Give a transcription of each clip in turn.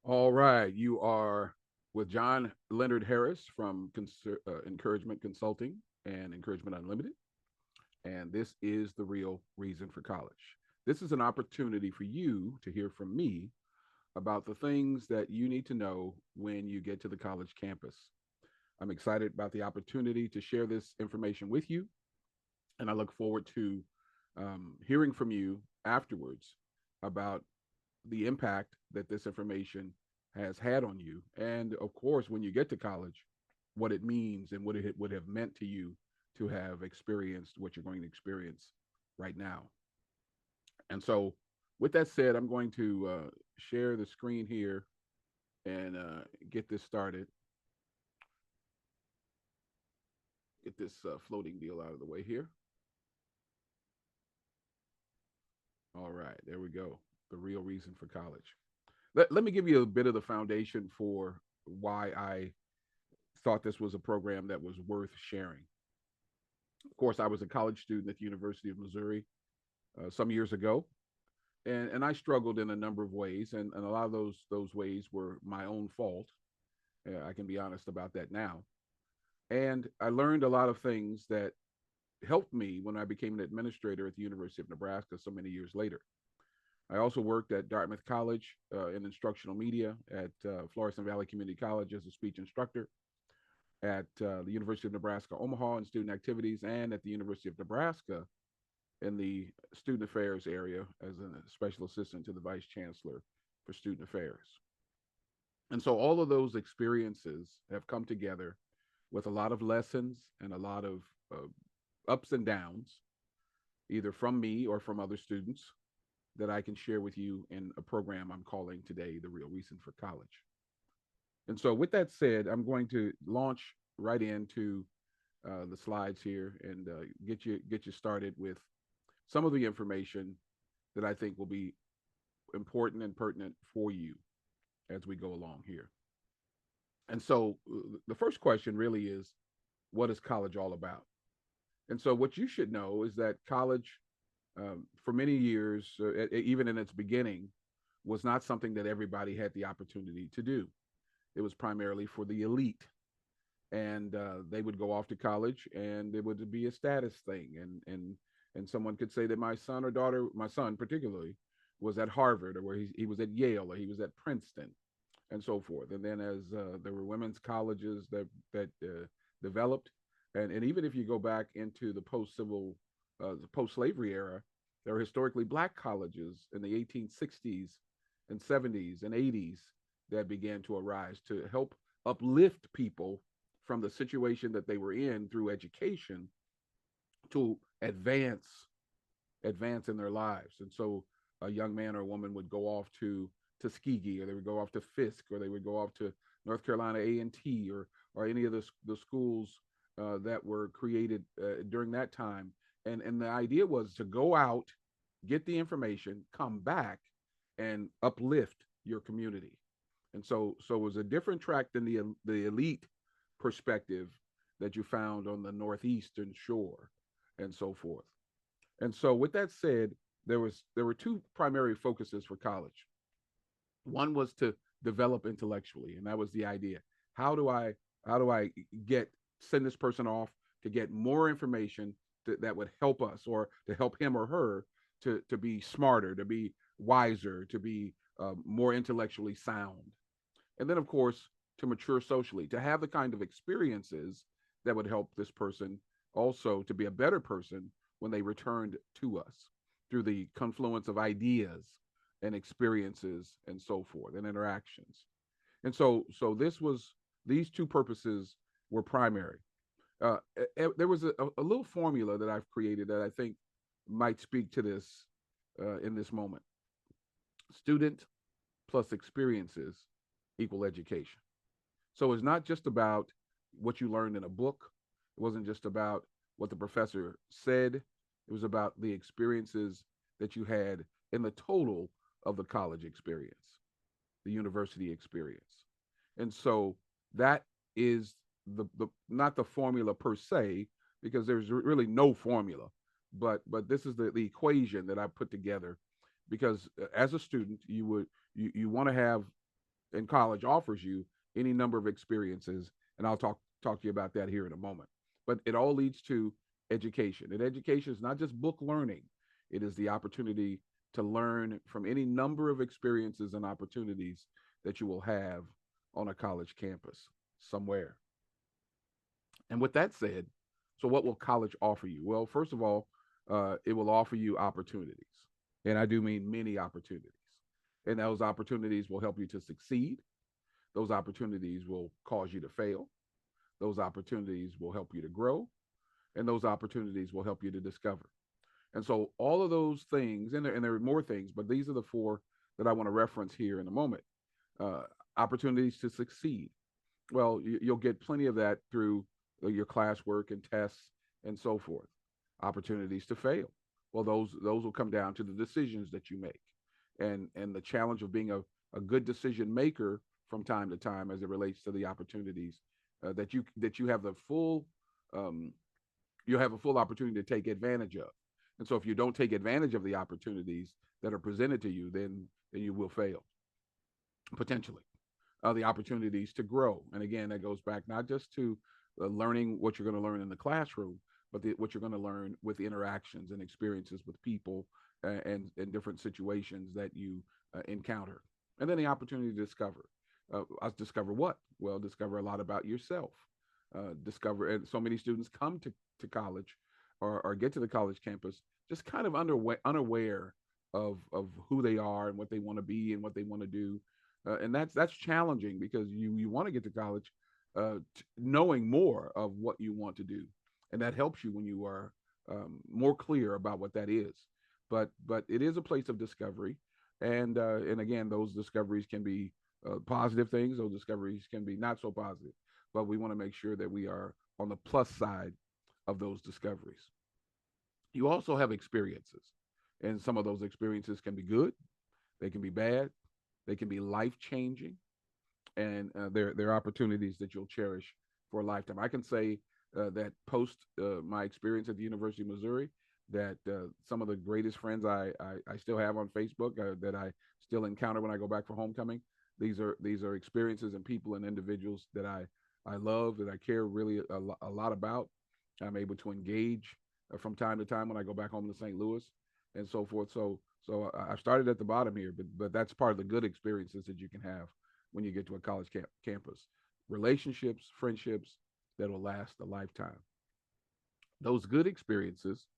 All right, you are with John Leonard Harris from Encouragement Consulting and Encouragement Unlimited, and this is the real reason for college. This is an opportunity for you to hear from me about the things that you need to know when you get to the college campus. I'm excited about the opportunity to share this information with you, and I look forward to hearing from you afterwards about the impact that this information has had on you. And of course, when you get to college, what it means and what it would have meant to you to have experienced what you're going to experience right now. And so, with that said, I'm going to share the screen here and get this started, get this floating deal out of the way here. All right, there we go. The real reason for college. Let me give you a bit of the foundation for why I thought this was a program that was worth sharing. Of course, I was a college student at the University of Missouri some years ago, and I struggled in a number of ways, and a lot of those ways were my own fault. I can be honest about that now. And I learned a lot of things that helped me when I became an administrator at the University of Nebraska so many years later. I also worked at Dartmouth College in instructional media, at Florissant Valley Community College as a speech instructor, at the University of Nebraska Omaha in student activities, and at the University of Nebraska in the student affairs area as a special assistant to the vice chancellor for student affairs. And so all of those experiences have come together with a lot of lessons and a lot of ups and downs, either from me or from other students, that I can share with you in a program I'm calling today The Real Reason for College. And so, with that said, I'm going to launch right into the slides here and get you started with some of the information that I think will be important and pertinent for you as we go along here. And so, the first question really is, what is college all about? And so, what you should know is that college, for many years, even in its beginning, was not something that everybody had the opportunity to do. It was primarily for the elite, and they would go off to college, and it would be a status thing. And someone could say that my son or daughter, my son particularly, was at Harvard, or where he was at Yale, or he was at Princeton, and so forth. And then as there were women's colleges that developed, and even if you go back into the post-slavery era, there were historically black colleges in the 1860s and 70s and 80s that began to arise to help uplift people from the situation that they were in through education to advance in their lives. And so a young man or a woman would go off to Tuskegee, or they would go off to Fisk, or they would go off to North Carolina A&T, or any of the schools that were created during that time. And the idea was to go out, get the information, come back, and uplift your community. And so it was a different track than the elite perspective that you found on the northeastern shore, and so forth. And so, with that said, there were two primary focuses for college. One was to develop intellectually, and that was the idea. How do I how do I get send this person off to get more information that would help us, or to help him or her to be smarter, to be wiser, to be more intellectually sound, and then of course to mature socially, to have the kind of experiences that would help this person also to be a better person when they returned to us through the confluence of ideas and experiences and so forth and interactions. And so these two purposes were primary. uh, there was a little formula that I've created that I think might speak to this in this moment. Student plus experiences equal education. So it's not just about what you learned in a book. It wasn't just about what the professor said. It was about the experiences that you had in the total of the college experience, the university experience. And so that is the not the formula per se, because there's really no formula, but this is the equation that I put together, because as a student you want to have And college offers you any number of experiences, and I'll talk to you about that here in a moment. But it all leads to education, and education is not just book learning; it is the opportunity to learn from any number of experiences and opportunities that you will have on a college campus somewhere. And with that said, so what will college offer you? Well, first of all, it will offer you opportunities. And I do mean many opportunities. And those opportunities will help you to succeed. Those opportunities will cause you to fail. Those opportunities will help you to grow. And those opportunities will help you to discover. And so, all of those things, and there are more things, but these are the four that I want to reference here in a moment. Uh, Opportunities to succeed. Well, you'll get plenty of that through your classwork and tests and so forth. Opportunities to fail. Well, those will come down to the decisions that you make, and the challenge of being a good decision maker from time to time as it relates to the opportunities that you have the full um, you have a full opportunity to take advantage of. And so, if you don't take advantage of the opportunities that are presented to you, then you will fail potentially. The opportunities to grow. And again, that goes back not just to learning what you're going to learn in the classroom, but what you're going to learn with interactions and experiences with people and different situations that you encounter. And then the opportunity to discover. Discover what? Well, discover a lot about yourself. Discover, and so many students come to college or get to the college campus just kind of unaware of who they are and what they want to be and what they want to do, and that's challenging because you want to get to college, knowing more of what you want to do, and that helps you when you are more clear about what that is. But it is a place of discovery, and again, those discoveries can be positive things. Those discoveries can be not so positive, but we want to make sure that we are on the plus side of those discoveries. You also have experiences, and some of those experiences can be good, they can be bad, they can be life changing, and they're opportunities that you'll cherish for a lifetime. I can say that post my experience at the University of Missouri, that some of the greatest friends I still have on Facebook, that I still encounter when I go back for homecoming. These are experiences and people and individuals that I love, that I care really a lot about. I'm able to engage from time to time when I go back home to St. Louis and so forth. So I started at the bottom here, but that's part of the good experiences that you can have when you get to a college campus. Relationships, friendships that will last a lifetime. Those good experiences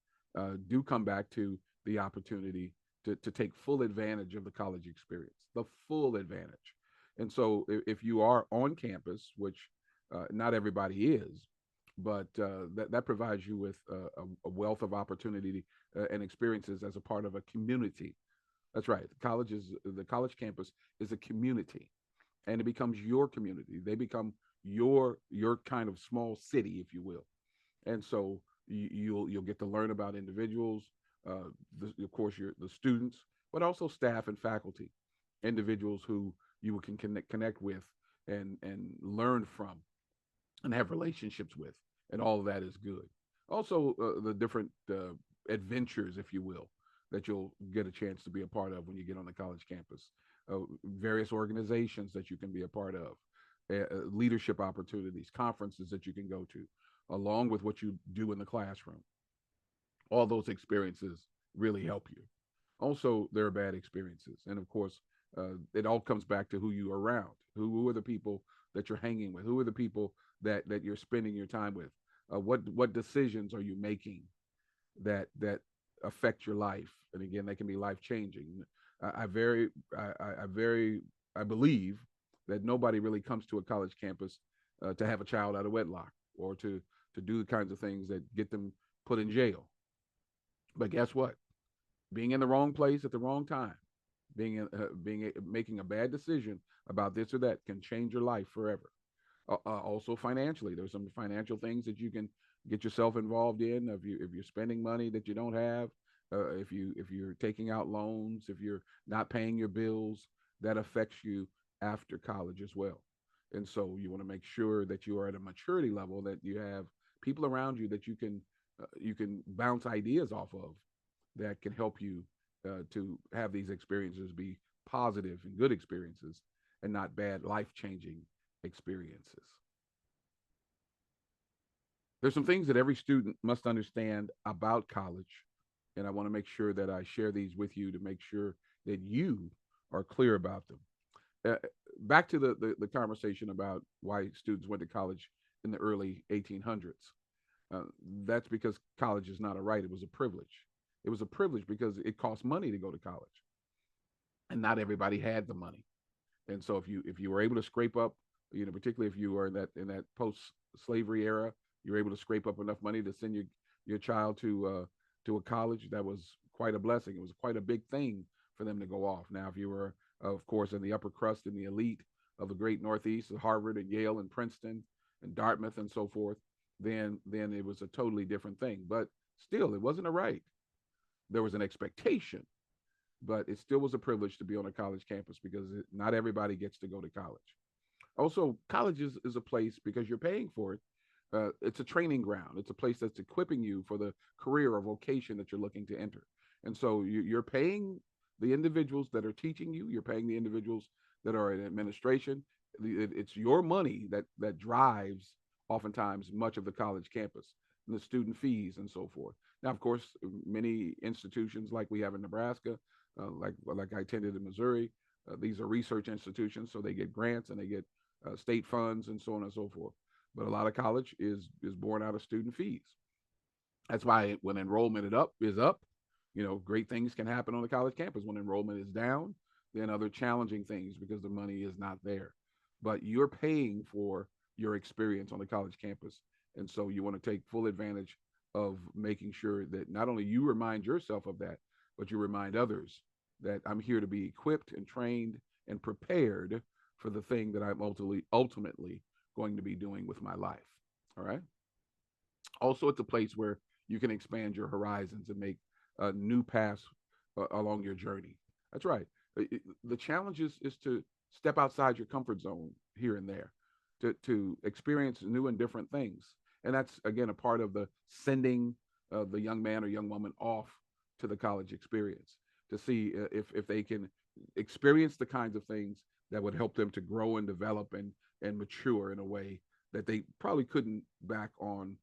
do come back to the opportunity to take full advantage of the college experience, the full advantage. And so if you are on campus, which not everybody is, but that provides you with a wealth of opportunity and experiences as a part of a community. That's right. The college campus is a community, and it becomes your community. They become your kind of small city, if you will. And so you'll get to learn about individuals, of course, the students, but also staff and faculty, individuals who you can connect with and learn from and have relationships with, and all of that is good. Also, the different adventures, if you will, that you'll get a chance to be a part of when you get on the college campus. Various organizations that you can be a part of, leadership opportunities, conferences that you can go to, along with what you do in the classroom. All those experiences really help you. Also, there are bad experiences, and of course, it all comes back to who you are around. Who are the people that you're hanging with? Who are the people that you're spending your time with? What decisions are you making that affect your life? And again, they can be life changing. I very I very I believe that nobody really comes to a college campus to have a child out of wedlock, or to do the kinds of things that get them put in jail. But guess what? Being in the wrong place at the wrong time, making a bad decision about this or that can change your life forever. Also financially, there's some financial things that you can get yourself involved in. If you're spending money that you don't have, if you're taking out loans, if you're not paying your bills, that affects you after college as well. And so you want to make sure that you are at a maturity level, that you have people around you that you can bounce ideas off of, that can help you to have these experiences be positive and good experiences, and not bad life-changing experiences. There's some things that every student must understand about college, and I want to make sure that I share these with you to make sure that you are clear about them. Back to the conversation about why students went to college in the early 1800s. Uh, that's because college is not a right; it was a privilege. It was a privilege because it cost money to go to college, and not everybody had the money. And so if you were able to scrape up, particularly if you were in that post slavery era, you were able to scrape up enough money to send your child to a college. That was quite a blessing. It was quite a big thing for them to go off. Now, if you were, of course, in the upper crust and the elite of the great Northeast, Harvard and Yale and Princeton and Dartmouth and so forth, then it was a totally different thing. But still, it wasn't a right. There was an expectation, but it still was a privilege to be on a college campus because not everybody gets to go to college. Also, college is a place because you're paying for it. It's a training ground. It's a place that's equipping you for the career or vocation that you're looking to enter. And so you're paying the individuals that are teaching you. You're paying the individuals that are in administration. It's your money that drives oftentimes much of the college campus and the student fees and so forth. Now, of course, many institutions like we have in Nebraska, like I attended in Missouri, these are research institutions, so they get grants and they get state funds and so on and so forth. But a lot of college is born out of student fees. That's why when enrollment is up, great things can happen on the college campus. When enrollment is down, then other challenging things because the money is not there. But you're paying for your experience on the college campus, and so you want to take full advantage of making sure that not only you remind yourself of that, but you remind others that I'm here to be equipped and trained and prepared for the thing that I'm ultimately going to be doing with my life. All right. Also, it's a place where you can expand your horizons and make new paths along your journey. That's right. The challenge is to step outside your comfort zone here and there, to experience new and different things. And that's, again, a part of the sending the young man or young woman off to the college experience to see if they can experience the kinds of things that would help them to grow and develop and mature in a way that they probably couldn't back home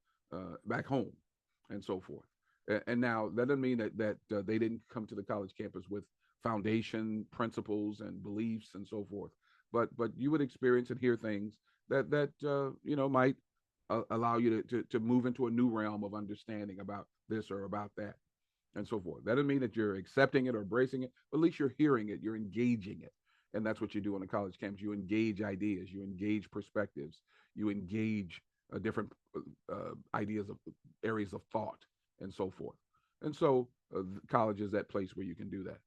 and so forth. And now that doesn't mean that they didn't come to the college campus with foundation principles and beliefs and so forth, but you would experience and hear things that might allow you to move into a new realm of understanding about this or about that and so forth. That doesn't mean that you're accepting it or embracing it, but at least you're hearing it, you're engaging it. And that's what you do on a college campus. You engage ideas, you engage perspectives, you engage different ideas of areas of thought and so forth. And so college is that place where you can do that.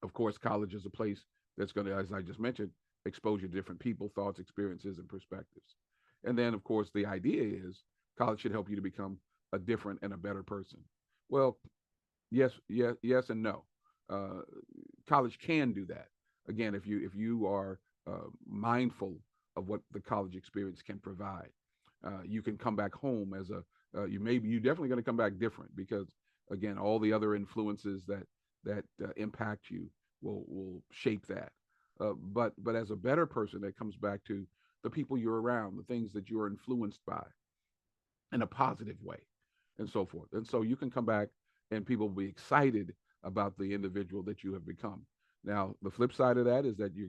Of course, college is a place that's going to, as I just mentioned, expose you to different people, thoughts, experiences, and perspectives. And then, of course, the idea is college should help you to become a different and a better person. Well, yes, and no. Uh, College can do that. Again, if you are mindful of what the college experience can provide, you can come back home as you definitely going to come back different because again, all the other influences that impact you will shape that. But as a better person, that comes back to the people you're around, the things that you're influenced by in a positive way, and so forth. And so you can come back and people will be excited about the individual that you have become. Now, the flip side of that is that you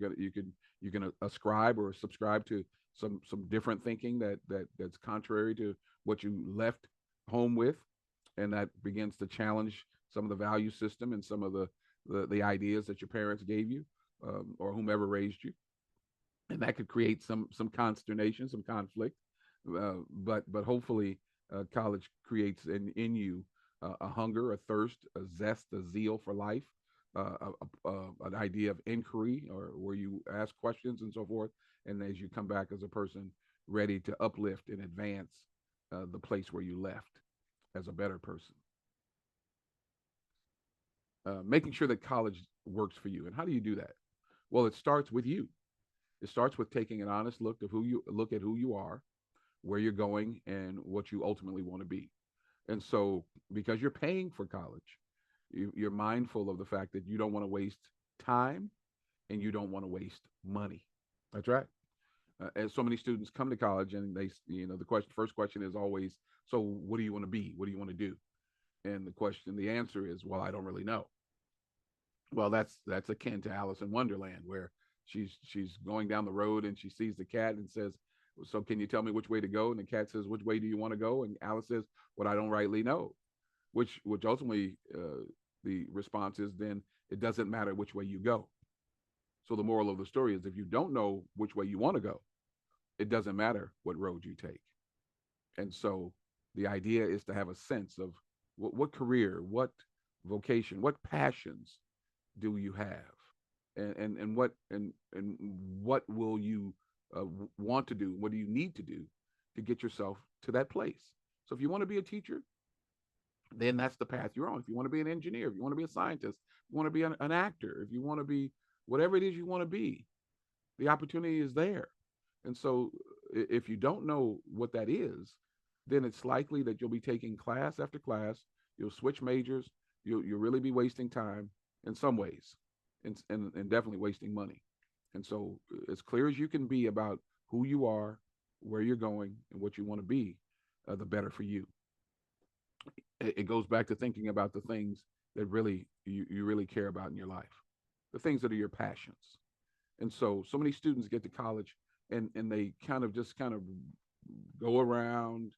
can ascribe or subscribe to some different thinking that's contrary to what you left home with, and that begins to challenge some of the value system and some of the ideas that your parents gave you or whomever raised you, and that could create some consternation, some conflict. But hopefully, college creates in you a hunger, a thirst, a zest, a zeal for life, an idea of inquiry, or where you ask questions and so forth. And as you come back as a person ready to uplift and advance the place where you left as a better person. Making sure that college works for you. And how do you do that? Well, it starts with you. It starts with taking an honest look at who you are, where you're going, and what you ultimately want to be. And so, because you're paying for college, you're mindful of the fact that you don't want to waste time, and you don't want to waste money. That's right. And so many students come to college and the first question is always, so what do you want to be? What do you want to do? And the answer is, well, I don't really know. Well, that's akin to Alice in Wonderland, where she's going down the road and she sees the cat and says, "So can you tell me which way to go?" And the cat says, "Which way do you want to go?" And Alice says, "What I don't rightly know." Which ultimately the response is then it doesn't matter which way you go. So the moral of the story is if you don't know which way you want to go, it doesn't matter what road you take. And so the idea is to have a sense of what career, what vocation, what passions do you have, and what will you want to do? What do you need to do to get yourself to that place? So if you want to be a teacher, then that's the path you're on. If you want to be an engineer, if you want to be a scientist, if you want to be an actor, if you want to be whatever it is you want to be, the opportunity is there. And so if you don't know what that is, then it's likely that you'll be taking class after class, you'll switch majors, you'll really be wasting time in some ways, and definitely wasting money. And so as clear as you can be about who you are, where you're going, and what you want to be, the better for you. It goes back to thinking about the things that really you really care about in your life, the things that are your passions. And so many students get to college and they kind of go around,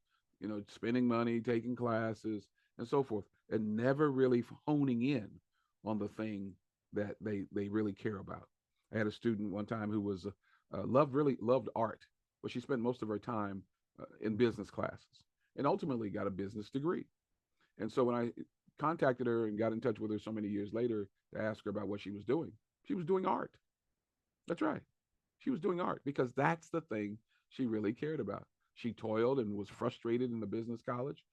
spending money, taking classes, and so forth, and never really honing in on the thing that they really care about. I had a student one time who was really loved art, but she spent most of her time in business classes and ultimately got a business degree. And so when I contacted her and got in touch with her so many years later to ask her about what she was doing art. That's right. She was doing art because that's the thing she really cared about. She toiled and was frustrated in the business college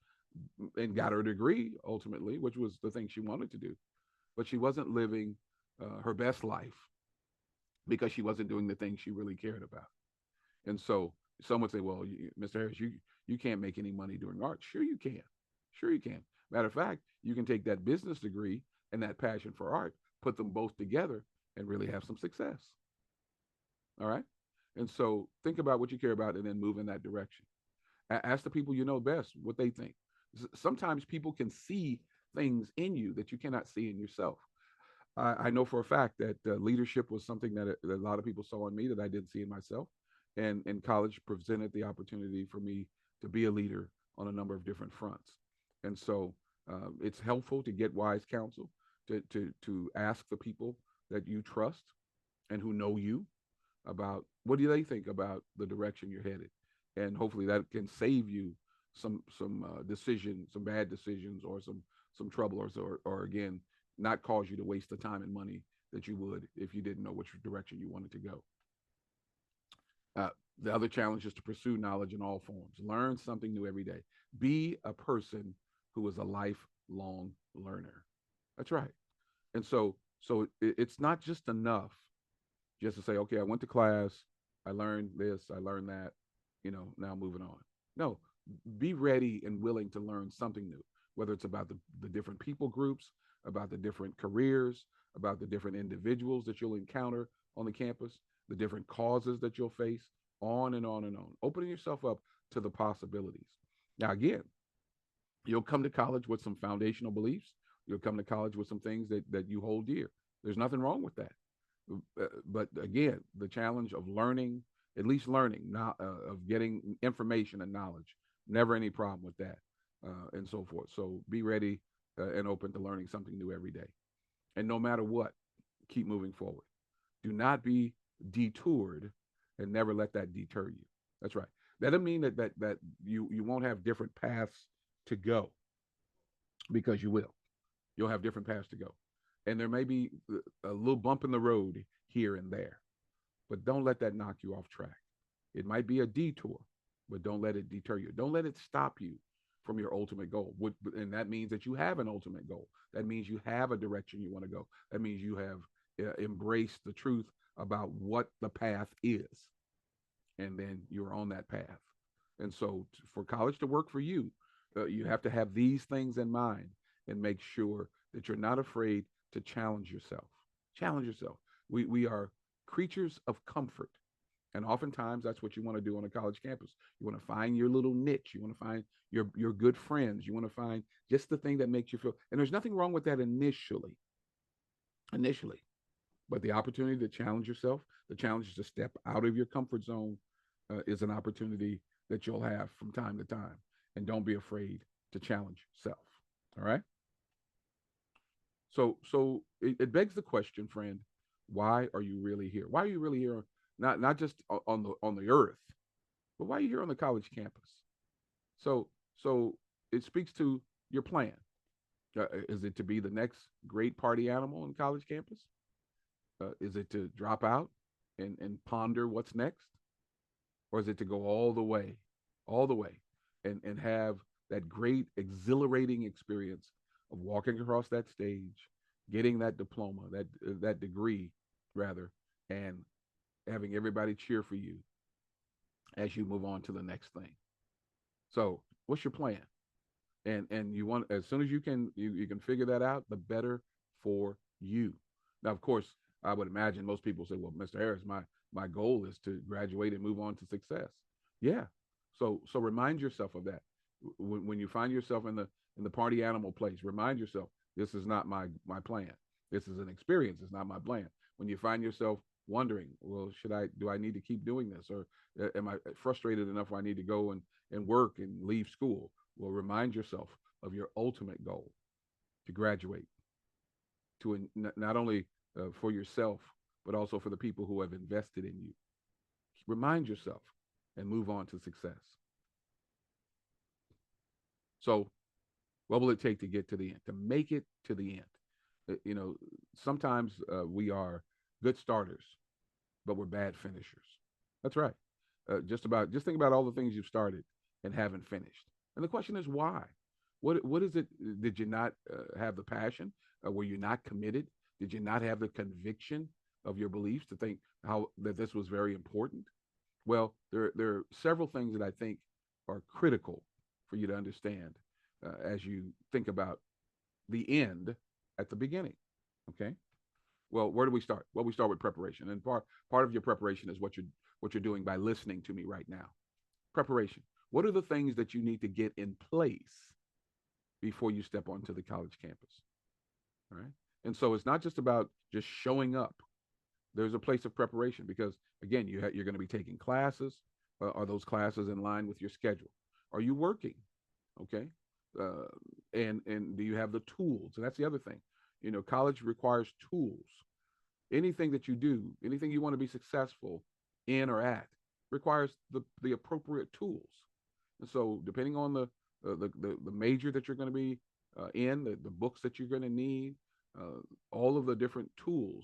and got her degree ultimately, which was the thing she wanted to do. But she wasn't living her best life because she wasn't doing the thing she really cared about. And so some would say, well, Mr. Harris, you can't make any money doing art. Sure, you can. Sure, you can. Matter of fact, you can take that business degree and that passion for art, put them both together, and really have some success. All right. And so think about what you care about and then move in that direction. Ask the people you know best what they think. Sometimes people can see things in you that you cannot see in yourself. I know for a fact that leadership was something that a lot of people saw in me that I didn't see in myself. And college presented the opportunity for me to be a leader on a number of different fronts. And so it's helpful to get wise counsel, to ask the people that you trust and who know you about what do they think about the direction you're headed, and hopefully that can save you some decisions, some bad decisions, or some trouble, or again, not cause you to waste the time and money that you would if you didn't know which direction you wanted to go. Uh, the other challenge is to pursue knowledge in all forms. Learn something new every day. Be a person who is a lifelong learner. That's right. And so it's not just enough just to say, okay, I went to class, I learned this, I learned that, now moving on. No, be ready and willing to learn something new, whether it's about the different people groups, about the different careers, about the different individuals that you'll encounter on the campus, the different causes that you'll face, on and on and on. Opening yourself up to the possibilities. Now, again, you'll come to college with some foundational beliefs. You'll come to college with some things that you hold dear. There's nothing wrong with that. But again, the challenge of learning, at least learning, not of getting information and knowledge, never any problem with that, and so forth. So be ready and open to learning something new every day. And no matter what, keep moving forward. Do not be detoured, and never let that deter you. That's right. That doesn't mean that you won't have different paths to go, because you will. You'll have different paths to go. And there may be a little bump in the road here and there, but don't let that knock you off track. It might be a detour, but don't let it deter you. Don't let it stop you from your ultimate goal. And that means that you have an ultimate goal. That means you have a direction you want to go. That means you have embraced the truth about what the path is. And then you're on that path. And so for college to work for you, you have to have these things in mind and make sure that you're not afraid to challenge yourself. Challenge yourself. We are creatures of comfort. And oftentimes that's what you want to do on a college campus. You want to find your little niche. You want to find your good friends. You want to find just the thing that makes you feel. And there's nothing wrong with that initially. But the opportunity to challenge yourself, the challenge to step out of your comfort zone, is an opportunity that you'll have from time to time. And don't be afraid to challenge self. All right. So it begs the question, friend, why are you really here? Why are you really here? Not just on the earth, but why are you here on the college campus? So it speaks to your plan. Is it to be the next great party animal on college campus? Is it to drop out and ponder what's next? Or is it to go all the way, and have that great, exhilarating experience of walking across that stage, getting that diploma, that degree, rather, and having everybody cheer for you as you move on to the next thing? So, what's your plan? And you want, as soon as you can figure that out, the better for you. Now, of course, I would imagine most people say, well, Mr. Harris, my goal is to graduate and move on to success. Yeah. So remind yourself of that. When you find yourself in the party animal place, remind yourself, this is not my plan. This is an experience. It's not my plan. When you find yourself wondering, well, do I need to keep doing this, or am I frustrated enough where I need to go and work and leave school? Well, remind yourself of your ultimate goal, to graduate, to not only for yourself, but also for the people who have invested in you. Remind yourself and move on to success. So, what will it take to get to the end, to make it to the end? You know, sometimes we are good starters, but we're bad finishers. That's right. Just think about all the things you've started and haven't finished. And the question is why? What is it? Did you not have the passion? Were you not committed? Did you not have the conviction of your beliefs to think how that this was very important? Well, there are several things that I think are critical for you to understand as you think about the end at the beginning. Okay. Well, where do we start? Well, we start with preparation, and part of your preparation is what you're doing by listening to me right now. Preparation. What are the things that you need to get in place before you step onto the college campus? All right. And so it's not just about just showing up. There's a place of preparation because, again, you're going to be taking classes. Are those classes in line with your schedule? Are you working? Okay. Uh, and do you have the tools? And that's the other thing. You know, college requires tools. Anything that you do, anything you want to be successful in or at, requires the appropriate tools. And so, depending on the major that you're going to be in, the books that you're going to need, all of the different tools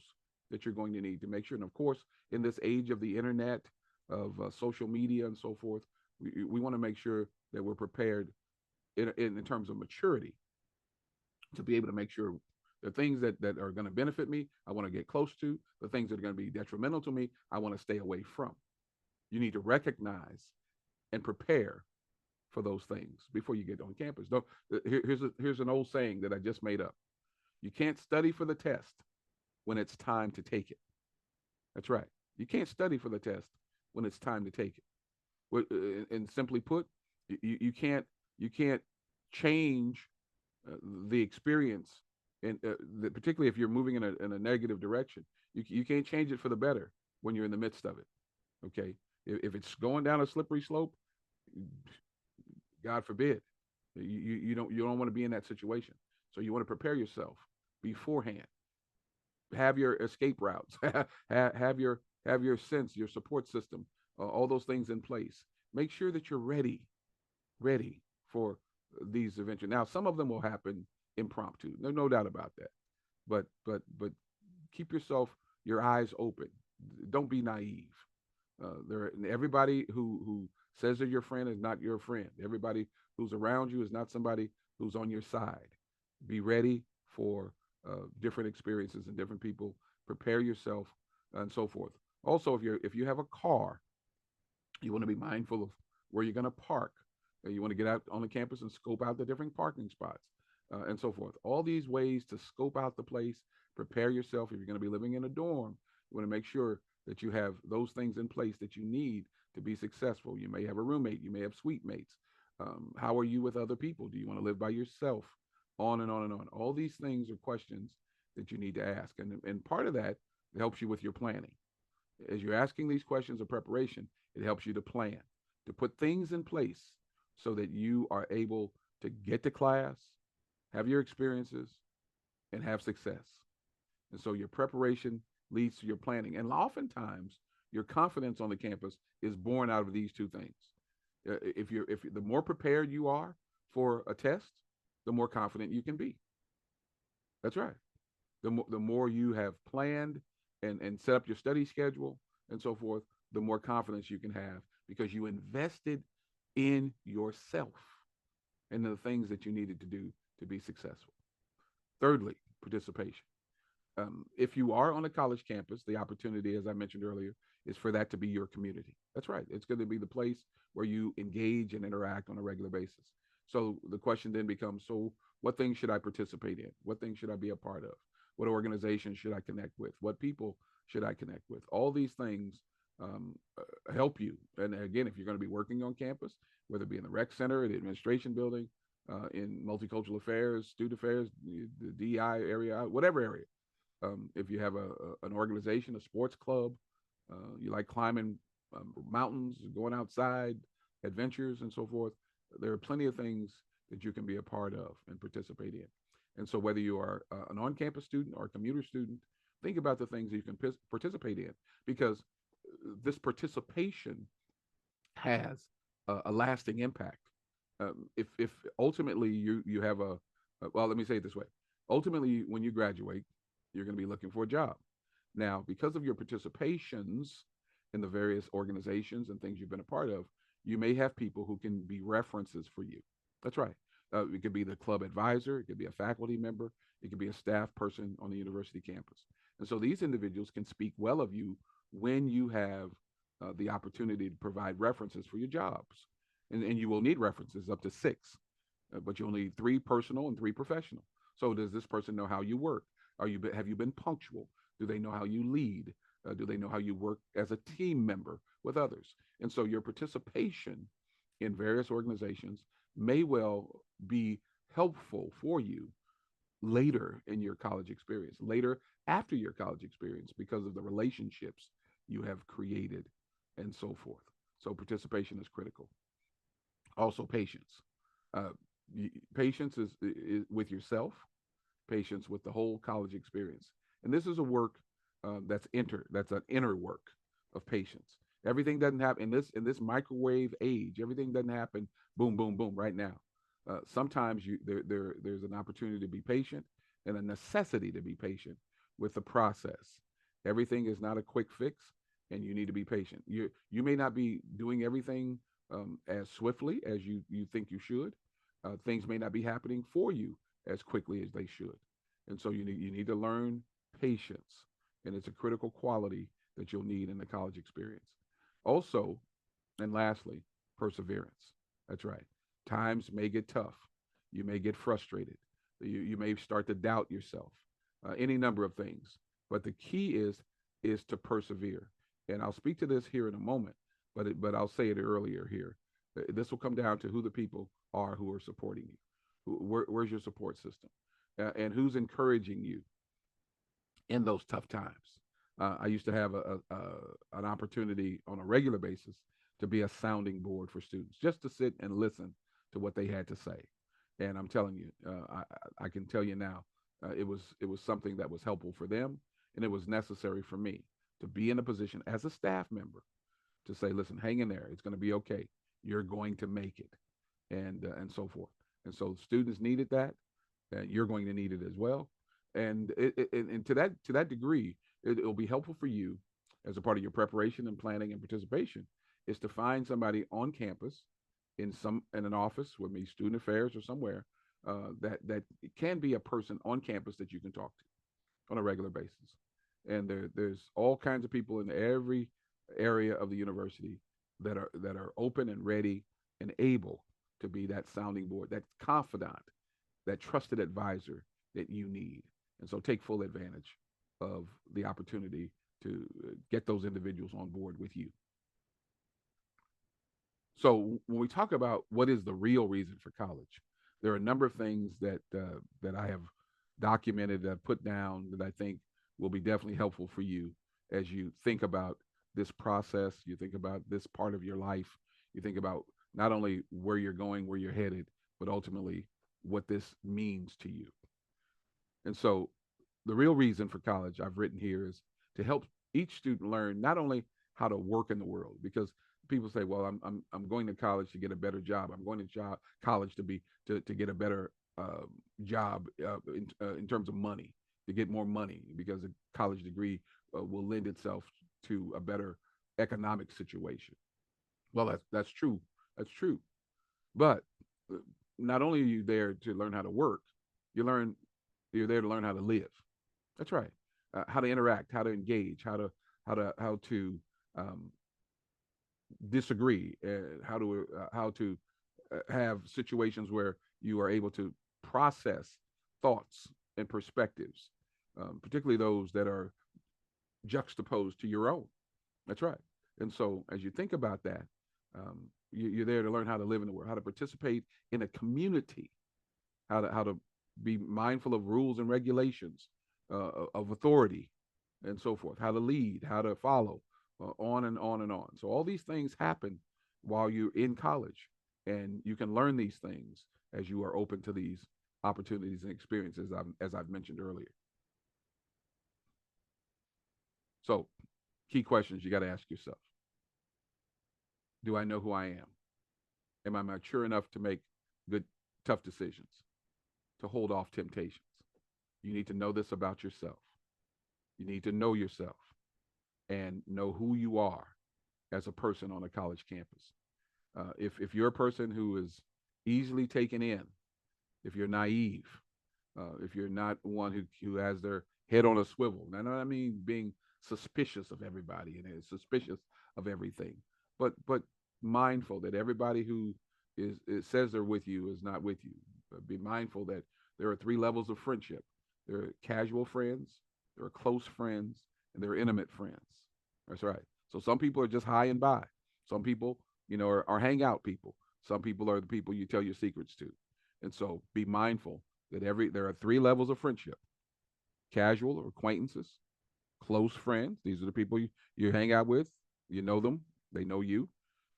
that you're going to need to make sure. And of course, in this age of the internet, of social media and so forth, we want to make sure that we're prepared in terms of maturity to be able to make sure the things that are going to benefit me, I want to get close to. The things that are going to be detrimental to me, I want to stay away from. You need to recognize and prepare for those things before you get on campus. Don't, here's an old saying that I just made up. You can't study for the test when it's time to take it. That's right. You can't study for the test when it's time to take it. And simply put, you can't change the experience, and particularly if you're moving in a negative direction. You can't change it for the better when you're in the midst of it. Okay, if it's going down a slippery slope, God forbid, you don't want to be in that situation. So you want to prepare yourself beforehand. Have your escape routes. have your sense, your support system, all those things in place. Make sure that you're ready for these adventures. Now, some of them will happen impromptu. There's no doubt about that. But keep your eyes open. Don't be naive. Everybody who says they're your friend is not your friend. Everybody who's around you is not somebody who's on your side. Be ready for different experiences and different people. Prepare yourself and so forth. Also, if you have a car, you want to be mindful of where you're going to park. You want to get out on the campus and scope out the different parking spots and so forth. All these ways to scope out the place, prepare yourself. If you're going to be living in a dorm, you want to make sure that you have those things in place that you need to be successful. You may have a roommate, you may have suite mates. How are you with other people? Do you want to live by yourself? On and on and on. All these things are questions that you need to ask. And part of that helps you with your planning. As you're asking these questions of preparation, it helps you to plan, to put things in place so that you are able to get to class, have your experiences, and have success. And so your preparation leads to your planning. And oftentimes, your confidence on the campus is born out of these two things. If the more prepared you are for a test, the more confident you can be. That's right. The more you have planned and set up your study schedule and so forth, the more confidence you can have because you invested in yourself and the things that you needed to do to be successful. Thirdly, participation. If you are on a college campus, the opportunity, as I mentioned earlier, is for that to be your community. That's right. It's going to be the place where you engage and interact on a regular basis. So the question then becomes, so what things should I participate in? What things should I be a part of? What organizations should I connect with? What people should I connect with? All these things help you. And again, if you're going to be working on campus, whether it be in the rec center, the administration building, in multicultural affairs, student affairs, the DI area, whatever area, if you have an organization, a sports club, you like climbing mountains, going outside, adventures, and so forth, there are plenty of things that you can be a part of and participate in. And so, whether you are an on campus student or a commuter student, think about the things that you can participate in because this participation has a lasting impact. If ultimately you have well, let me say it this way. Ultimately, when you graduate, you're going to be looking for a job. Now, because of your participations in the various organizations and things you've been a part of, you may have people who can be references for you. That's right. It could be the club advisor, it could be a faculty member, it could be a staff person on the university campus. And so these individuals can speak well of you when you have the opportunity to provide references for your jobs. And you will need references up to six, but you'll need three personal and three professional. So does this person know how you work? Have you been punctual? Do they know how you lead? Do they know how you work as a team member with others? And so your participation in various organizations may well be helpful for you later in your college experience, later after your college experience, because of the relationships you have created and so forth. So participation is critical. Also, patience. Uh, Patience is with yourself, patience with the whole college experience. And this is a work that's an inner work of patience. Everything doesn't happen in this microwave age. Everything doesn't happen boom, boom, boom right now. Sometimes there's an opportunity to be patient and a necessity to be patient with the process. Everything is not a quick fix, and you need to be patient. You may not be doing everything as swiftly as you think you should. Things may not be happening for you as quickly as they should, and so you need to learn patience, and it's a critical quality that you'll need in the college experience. Also, and lastly, perseverance. That's right. Times may get tough. You may get frustrated. You may start to doubt yourself. Any number of things. But the key is to persevere. And I'll speak to this here in a moment, but I'll say it earlier here. This will come down to who the people are who are supporting you. Where's your support system, and who's encouraging you in those tough times. I used to have an opportunity on a regular basis to be a sounding board for students, just to sit and listen to what they had to say. And I'm telling you, I can tell you now, it was something that was helpful for them, and it was necessary for me to be in a position as a staff member to say, listen, hang in there. It's going to be okay. You're going to make it, and so forth. And so students needed that, and you're going to need it as well. And to that degree, it'll be helpful for you as a part of your preparation and planning and participation is to find somebody on campus in an office with me, student affairs or somewhere, that can be a person on campus that you can talk to on a regular basis. And there's all kinds of people in every area of the university that are open and ready and able to be that sounding board, that confidant, that trusted advisor that you need. And so take full advantage of the opportunity get those individuals on board with you. So when we talk about what is the real reason for college, there are a number of things that I have documented, that put down, that I think will be definitely helpful for you as you think about this process. You think about this part of your life. You think about not only where you're going, where you're headed, but ultimately what this means to you. And so the real reason for college I've written here is to help each student learn not only how to work in the world, because people say, well, I'm going to college to get a better job. I'm going to college to get a better job in terms of money, to get more money, because a college degree will lend itself to a better economic situation. Well, that's true. That's true. But not only are you there to learn how to work, you learn you're there to learn how to live. That's right. How to interact, how to engage, how to um, disagree, how to have situations where you are able to process thoughts and perspectives, particularly those that are juxtaposed to your own. That's right. And so, as you think about that, you're there to learn how to live in the world, how to participate in a community, how to be mindful of rules and regulations, of authority, and so forth, how to lead, how to follow, on and on and on. So all these things happen while you're in college, and you can learn these things as you are open to these opportunities and experiences, as I've mentioned earlier. So, key questions you got to ask yourself: do I know who I am? Am I mature enough to make good, tough decisions, to hold off temptations? You need to know this about yourself. You need to know yourself and know who you are as a person on a college campus. If you're a person who is easily taken in, if you're naive, if you're not one who has their head on a swivel, now I mean being suspicious of everybody and is suspicious of everything, but mindful that everybody who is says they're with you is not with you. But be mindful that there are three levels of friendship. There are casual friends, there are close friends, and there are intimate friends. That's right. So some people are just high and by. Some people, are hangout people. Some people are the people you tell your secrets to. And so be mindful that there are three levels of friendship: casual or acquaintances, close friends. These are the people you hang out with. You know them, they know you.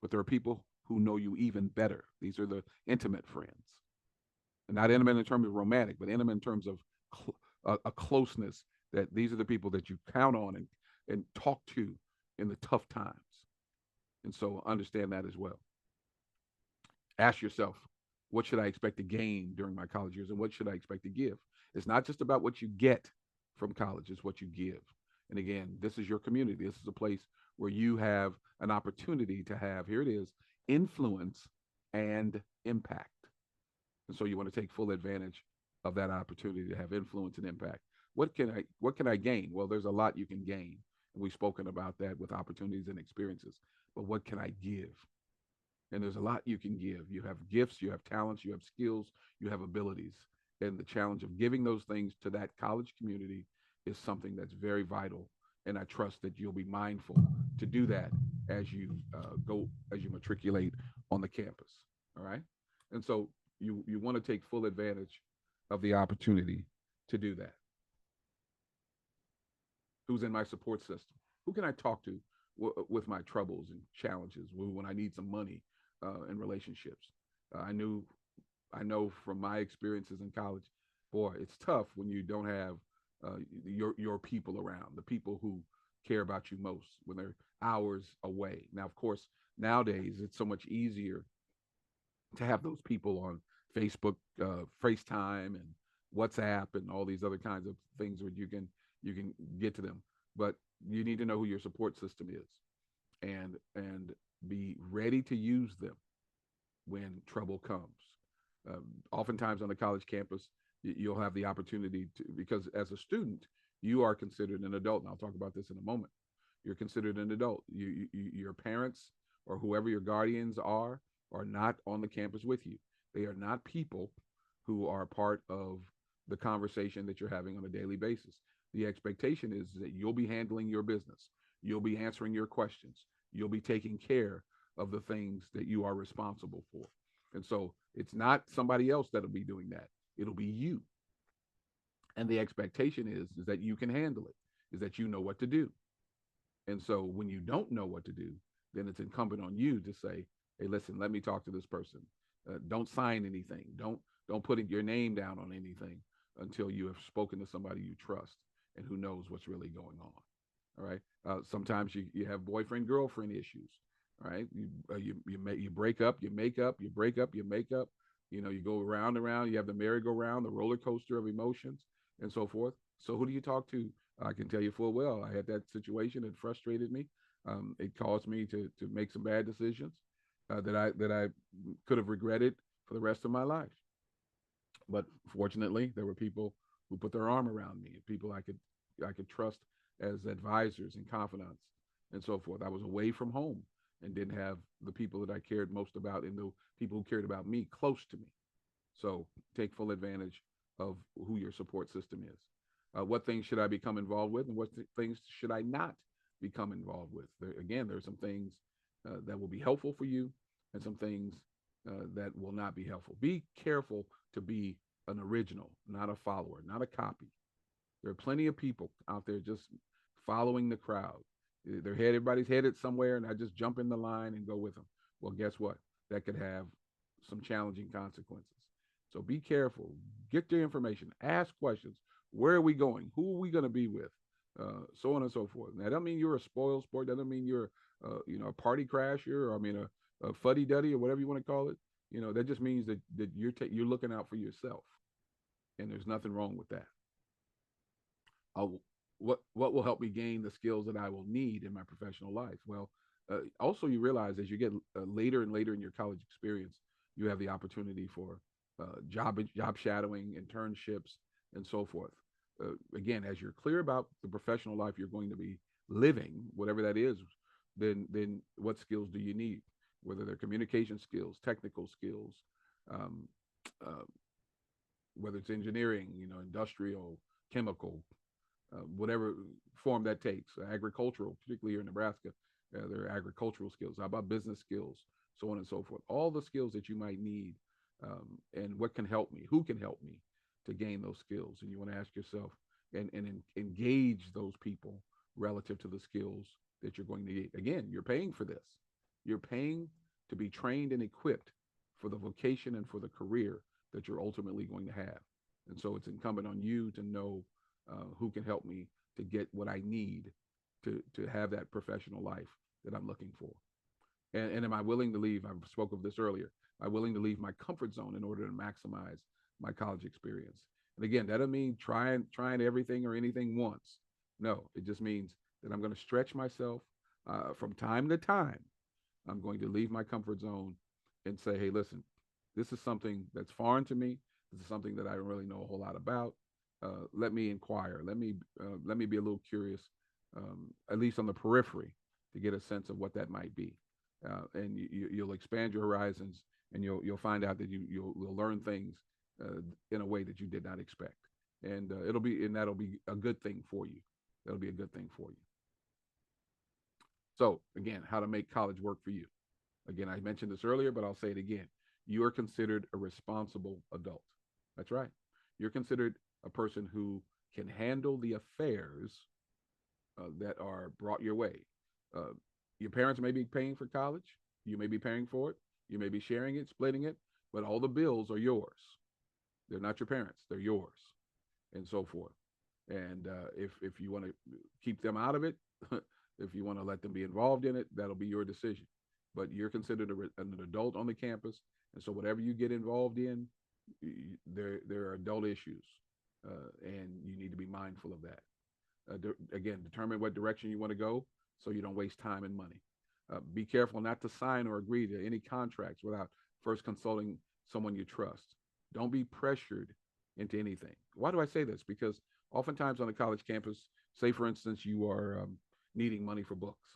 But there are people who know you even better. These are the intimate friends. And not intimate in terms of romantic, but intimate in terms of a closeness, that these are the people that you count on and talk to in the tough times. And so understand that as well. Ask yourself, what should I expect to gain during my college years, and what should I expect to give? It's not just about what you get from college, it's what you give. And again, this is your community. This is a place where you have an opportunity to have, here it is, influence and impact. And so you want to take full advantage of that opportunity to have influence and impact. What can I gain? Well, there's a lot you can gain. And we've spoken about that with opportunities and experiences. But what can I give? And there's a lot you can give. You have gifts, you have talents, you have skills, you have abilities. And the challenge of giving those things to that college community is something that's very vital. And I trust that you'll be mindful to do that as you matriculate on the campus. All right. And so you want to take full advantage of the opportunity to do that. Who's in my support system? Who can I talk to with my troubles and challenges when I need some money in relationships? I knew I know from my experiences in college, boy, it's tough when you don't have your people around, the people who care about you most when they're hours away. Now, of course, nowadays it's so much easier to have those people on Facebook, FaceTime, and WhatsApp, and all these other kinds of things where you can get to them. But you need to know who your support system is, and be ready to use them when trouble comes. Oftentimes on the college campus, you'll have the opportunity to, because as a student, you are considered an adult. And I'll talk about this in a moment. You're considered an adult. Your parents or whoever your guardians are not on the campus with you. They are not people who are part of the conversation that you're having on a daily basis. The expectation is that you'll be handling your business, you'll be answering your questions, you'll be taking care of the things that you are responsible for. And so it's not somebody else that'll be doing that, it'll be you. And the expectation is that you can handle it, is that you know what to do. And so when you don't know what to do, then it's incumbent on you to say, "Hey, listen, let me talk to this person. Don't sign anything. Don't put your name down on anything until you have spoken to somebody you trust and who knows what's really going on." All right. Sometimes you have boyfriend girlfriend issues. All right. You break up, you make up, you break up, you make up. You go round and round. You have the merry-go-round, the roller coaster of emotions, and so forth. So who do you talk to? I can tell you full well, I had that situation. It frustrated me. It caused me to make some bad decisions that I could have regretted for the rest of my life. But fortunately, there were people who put their arm around me, people I could trust as advisors and confidants, and so forth. I was away from home and didn't have the people that I cared most about and the people who cared about me close to me. So take full advantage of who your support system is. What things should I become involved with, and what things should I not become involved with? Again, there are some things that will be helpful for you, and some things that will not be helpful. Be careful to be an original, not a follower, not a copy. There are plenty of people out there just following the crowd. Everybody's headed somewhere, and I just jump in the line and go with them. Well, guess what? That could have some challenging consequences. So be careful. Get your information. Ask questions. Where are we going? Who are we going to be with? So on and so forth. Now, that doesn't mean you're a spoiled sport. That doesn't mean you're, a party crasher, or I mean, a fuddy duddy, or whatever you want to call it. That just means that you're looking out for yourself, and there's nothing wrong with that. I'll, what will help me gain the skills that I will need in my professional life? Well, also you realize as you get later and later in your college experience, you have the opportunity for job shadowing, internships, and so forth. Again, as you're clear about the professional life you're going to be living, whatever that is, then what skills do you need? Whether they're communication skills, technical skills, um, uh, whether it's engineering, industrial, chemical, whatever form that takes, agricultural, particularly here in Nebraska, there are agricultural skills. How about business skills, so on and so forth? All the skills that you might need, and what can help me? Who can help me to gain those skills? And you want to ask yourself and engage those people relative to the skills that you're going to get. Again, you're paying for this. You're paying to be trained and equipped for the vocation and for the career that you're ultimately going to have. And so it's incumbent on you to know who can help me to get what I need to have that professional life that I'm looking for. And am I willing to leave? I spoke of this earlier. Am I willing to leave my comfort zone in order to maximize my college experience? And again, that doesn't mean trying everything or anything once. No, it just means that I'm going to stretch myself from time to time. I'm going to leave my comfort zone and say, hey, listen, this is something that's foreign to me. This is something that I don't really know a whole lot about. Let me inquire. Let me be a little curious, at least on the periphery, to get a sense of what that might be. And you'll expand your horizons, and you'll find out that you'll learn things in a way that you did not expect, and that'll be a good thing for you. That'll be a good thing for you. So again, how to make college work for you. Again, I mentioned this earlier, but I'll say it again. You are considered a responsible adult. That's right. You're considered a person who can handle the affairs that are brought your way. Uh, your parents may be paying for college. You may be paying for it. You may be sharing it, splitting it, but all the bills are yours. They're not your parents. They're yours, and so forth. And if you want to keep them out of it, if you want to let them be involved in it, that'll be your decision. But you're considered an adult on the campus, and so whatever you get involved in, there are adult issues, and you need to be mindful of that. Again, determine what direction you want to go, so you don't waste time and money. Be careful not to sign or agree to any contracts without first consulting someone you trust. Don't be pressured into anything. Why do I say this? Because oftentimes on a college campus, say for instance, you are needing money for books,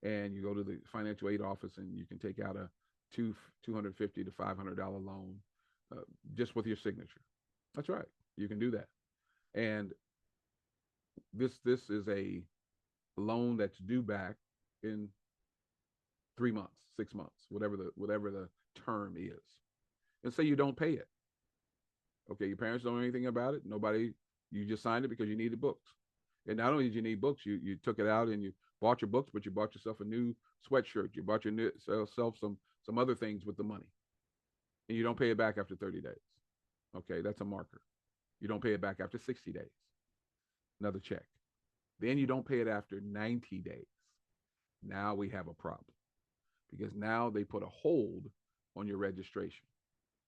and you go to the financial aid office, and you can take out a $250 to $500 loan just with your signature. That's right, you can do that. And This is a loan that's due back in 3 months, 6 months, whatever the term is. And say you don't pay it. Okay, your parents don't know anything about it. Nobody, you just signed it because you needed books. And not only did you need books, you took it out and you bought your books, but you bought yourself a new sweatshirt. You bought yourself some other things with the money, and you don't pay it back after 30 days. Okay, that's a marker. You don't pay it back after 60 days. Another check. Then you don't pay it after 90 days. Now we have a problem because now they put a hold on your registration.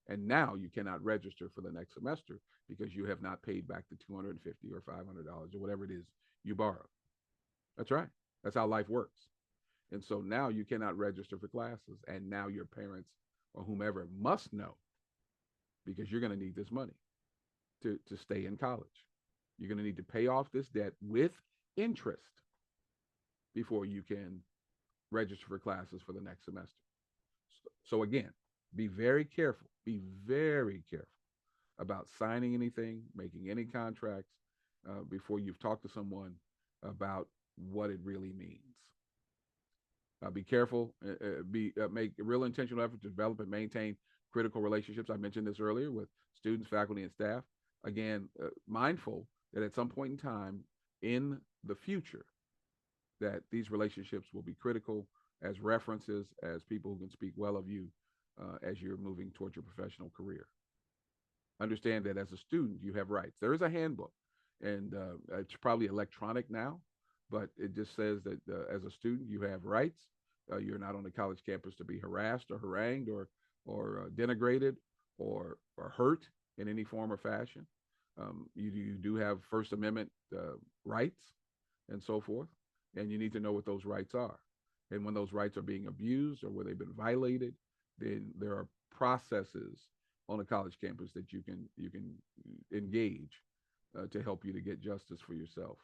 And now you cannot register for the next semester because you have not paid back the 250 or $500 or whatever it is you borrowed. That's right. That's how life works. And so now you cannot register for classes. And now your parents or whomever must know because you're going to need this money to stay in college. You're going to need to pay off this debt with interest before you can register for classes for the next semester. So again, be very careful. Be very careful about signing anything, making any contracts before you've talked to someone about what it really means. Be careful. Make a real intentional effort to develop and maintain critical relationships. I mentioned this earlier with students, faculty, and staff. Again, mindful that at some point in time in the future, that these relationships will be critical as references, as people who can speak well of you as you're moving towards your professional career. Understand that as a student, you have rights. There is a handbook, and it's probably electronic now, but it just says that as a student, you have rights. You're not on the college campus to be harassed or harangued or denigrated or hurt in any form or fashion. You do have First Amendment rights and so forth, and you need to know what those rights are. And when those rights are being abused or where they've been violated, then there are processes on a college campus that you can engage to help you to get justice for yourself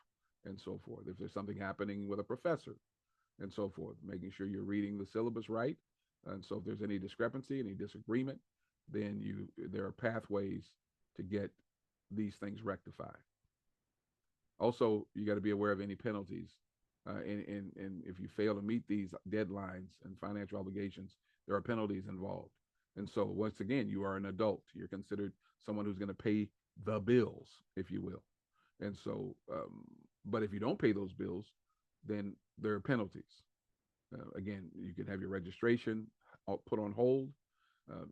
and so forth. If there's something happening with a professor and so forth, making sure you're reading the syllabus right. And so if there's any discrepancy, any disagreement, then there are pathways to get these things rectified. Also, you got to be aware of any penalties. And if you fail to meet these deadlines and financial obligations, there are penalties involved. And so, once again, you are an adult. You're considered someone who's going to pay the bills, if you will. And so, but if you don't pay those bills, then there are penalties. Again, you can have your registration put on hold.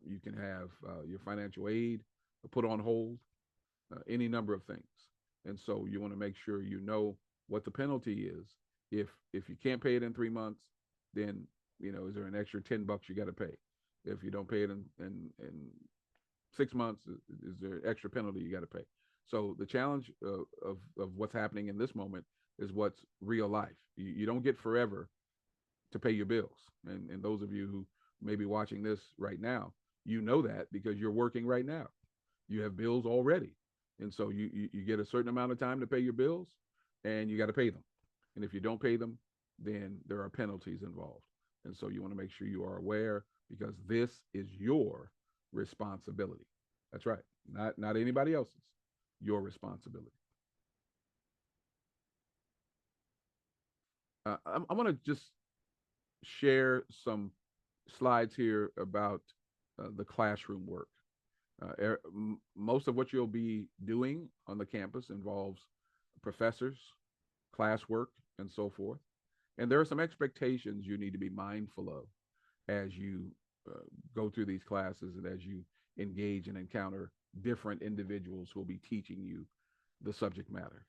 You can have your financial aid put on hold. Any number of things. And so, you want to make sure you know what the penalty is. If you can't pay it in 3 months, then is there an extra $10 you got to pay? If you don't pay it in 6 months, is there an extra penalty you got to pay? So the challenge of what's happening in this moment is what's real life. You don't get forever to pay your bills. And those of you who may be watching this right now, you know that because you're working right now. You have bills already. And so you get a certain amount of time to pay your bills, and you got to pay them. And if you don't pay them, then there are penalties involved. And so you want to make sure you are aware because this is your responsibility. That's right. Not anybody else's. Your responsibility. I want to just share some slides here about the classroom work. Most of what you'll be doing on the campus involves professors, classwork, and so forth. And there are some expectations you need to be mindful of as you go through these classes and as you engage and encounter different individuals who will be teaching you the subject matter.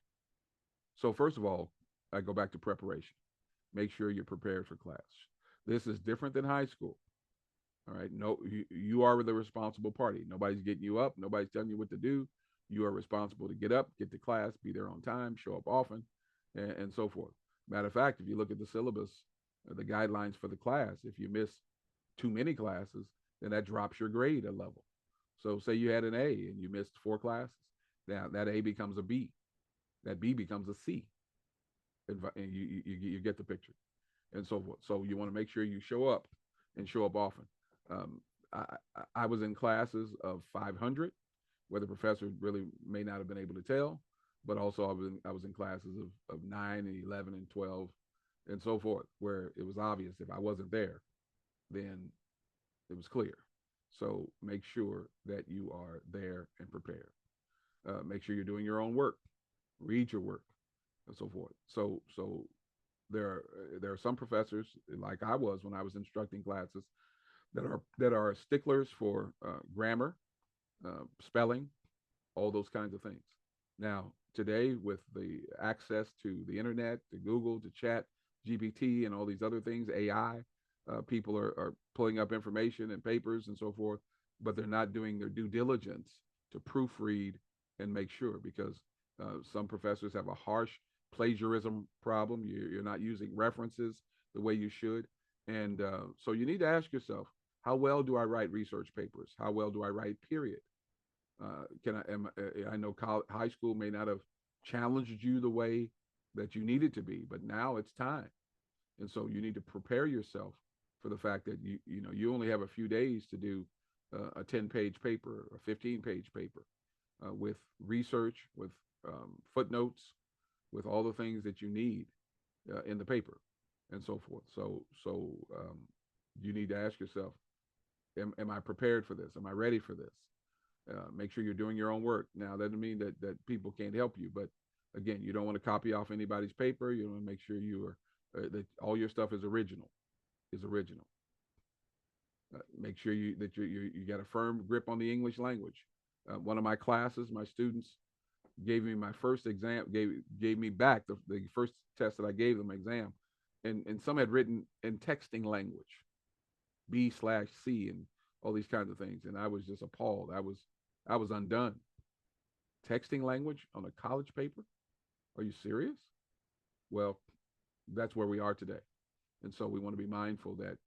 So, first of all, I go back to preparation. Make sure you're prepared for class. This is different than high school. All right. No, you are the responsible party. Nobody's getting you up. Nobody's telling you what to do. You are responsible to get up, get to class, be there on time, show up often, and so forth. Matter of fact, if you look at the syllabus, the guidelines for the class, if you miss too many classes, then that drops your grade a level. So say you had an A and you missed 4 classes. Now that A becomes a B. That B becomes a C. And you get the picture. And so forth. So you want to make sure you show up and show up often. Um, I was in classes of 500 where the professor really may not have been able to tell, but also I was in classes of 9 and 11 and 12 and so forth, where it was obvious if I wasn't there, then it was clear. So make sure that you are there and prepared. Make sure you're doing your own work, read your work, and so forth. So there are some professors like I was when I was instructing classes that are sticklers for grammar, spelling, all those kinds of things. Now, today, with the access to the internet, to Google, to Chat, GPT, and all these other things, AI, people are pulling up information and papers and so forth, but they're not doing their due diligence to proofread and make sure because some professors have a harsh plagiarism problem. You're not using references the way you should. And so you need to ask yourself, how well do I write research papers? How well do I write, period? I know high school may not have challenged you the way that you needed to be, but now it's time. And so you need to prepare yourself for the fact that you only have a few days to do a 10-page paper, a 15-page paper, with research, with footnotes, with all the things that you need in the paper, and so forth. So you need to ask yourself, am I prepared for this? Am I ready for this? Make sure you're doing your own work. Now, that doesn't mean that people can't help you, but again, you don't want to copy off anybody's paper. You want to make sure you are that all your stuff is original. Is original. Make sure you got a firm grip on the English language. One of my classes, my students gave me my first exam, gave me back the first test that I gave them exam, and some had written in texting language, B/C, and all these kinds of things, and I was just appalled. I was undone. Texting language on a college paper? Are you serious? Well, that's where we are today, and so we want to be mindful that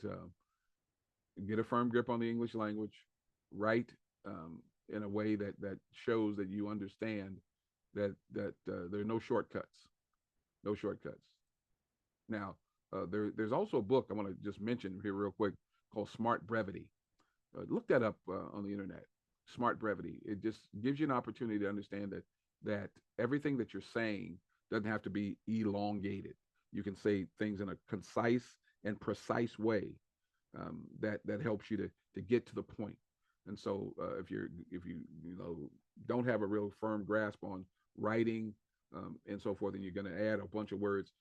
get a firm grip on the English language, write in a way that shows that you understand that there are no shortcuts, no shortcuts. Now, there's also a book I want to just mention here real quick called Smart Brevity. Look that up on the internet. Smart Brevity. It just gives you an opportunity to understand that everything that you're saying doesn't have to be elongated. You can say things in a concise and precise way that helps you to get to the point. And so if you don't have a real firm grasp on writing and so forth, and you're going to add a bunch of words,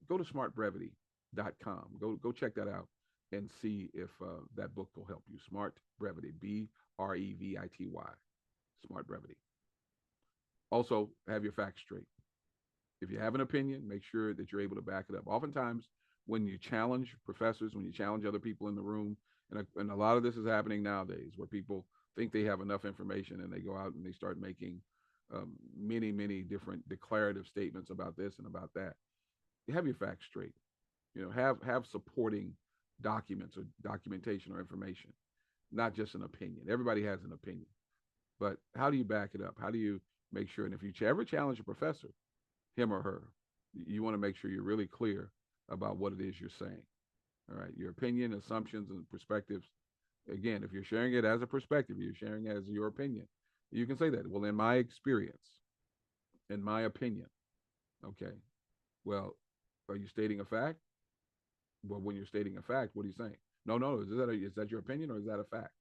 go to smartbrevity.com. Go check that out and see if that book will help you. Smart Brevity, Brevity, Smart Brevity. Also, have your facts straight. If you have an opinion, make sure that you're able to back it up. Oftentimes, when you challenge professors, when you challenge other people in the room, and a lot of this is happening nowadays, where people think they have enough information and they go out and they start making many different declarative statements about this and about that. You have your facts straight. Have supporting documents or documentation or information, not just an opinion. Everybody has an opinion, but how do you back it up? How do you make sure? And if you ever challenge a professor, him or her, you want to make sure you're really clear about what it is you're saying. All right, your opinion, assumptions, and perspectives. Again, if you're sharing it as a perspective, you're sharing it as your opinion. You can say that. Well, in my experience, in my opinion, okay. Well, are you stating a fact? Well, when you're stating a fact, what are you saying? No, no. Is that your opinion or is that a fact?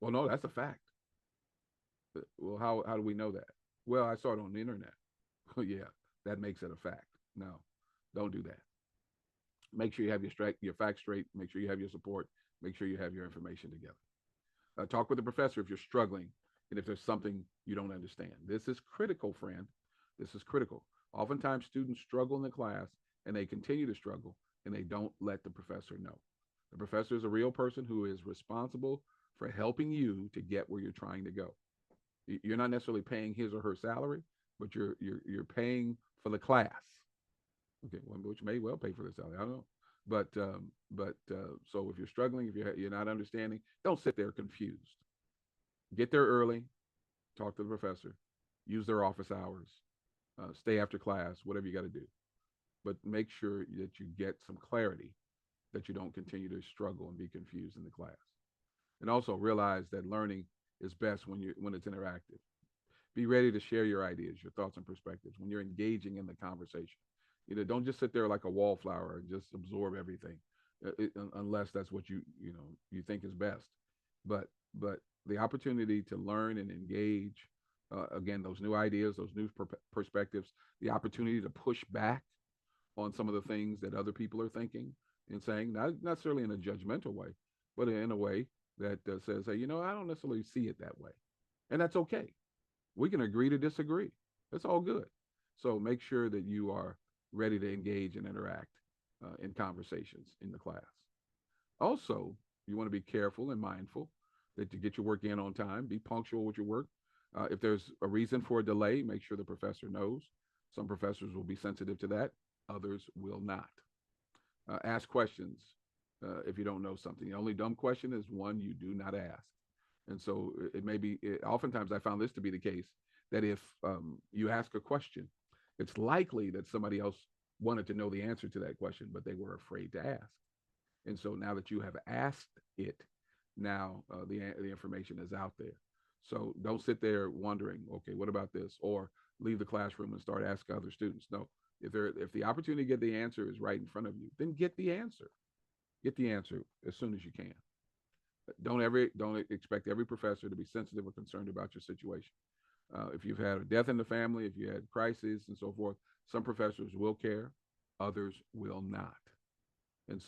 Well, no, that's a fact. Well, how do we know that? Well, I saw it on the internet. Yeah, that makes it a fact. No, don't do that. Make sure you have your facts straight. Make sure you have your support. Make sure you have your information together. Talk with the professor if you're struggling and if there's something you don't understand. This is critical, friend. This is critical. Oftentimes, students struggle in the class and they continue to struggle and they don't let the professor know. The professor is a real person who is responsible for helping you to get where you're trying to go. You're not necessarily paying his or her salary, but you're paying for the class. Okay, well, which may well pay for the salary. I don't know, but so if you're struggling, if you're not understanding, don't sit there confused. Get there early. Talk to the professor. Use their office hours. Stay after class. Whatever you got to do, but make sure that you get some clarity, that you don't continue to struggle and be confused in the class. And also realize that learning is best when it's interactive. Be ready to share your ideas, your thoughts and perspectives when you're engaging in the conversation. Don't just sit there like a wallflower and just absorb everything, unless that's what you think is best. But the opportunity to learn and engage, again, those new ideas, those new perspectives, the opportunity to push back on some of the things that other people are thinking and saying, not necessarily in a judgmental way, but in a way that says, hey, I don't necessarily see it that way. And that's okay. We can agree to disagree. It's all good. So make sure that you are ready to engage and interact in conversations in the class. Also, you want to be careful and mindful that you get your work in on time, be punctual with your work. If there's a reason for a delay, make sure the professor knows. Some professors will be sensitive to that, others will not. Ask questions if you don't know something. The only dumb question is one you do not ask. And so it may be, oftentimes I found this to be the case, that if you ask a question, it's likely that somebody else wanted to know the answer to that question, but they were afraid to ask. And so now that you have asked it, now the information is out there. So don't sit there wondering, okay, what about this? Or leave the classroom and start asking other students. No, if the opportunity to get the answer is right in front of you, then get the answer. Get the answer as soon as you can. Don't expect every professor to be sensitive or concerned about your situation. If you've had a death in the family, if you had crises and so forth, some professors will care, others will not. And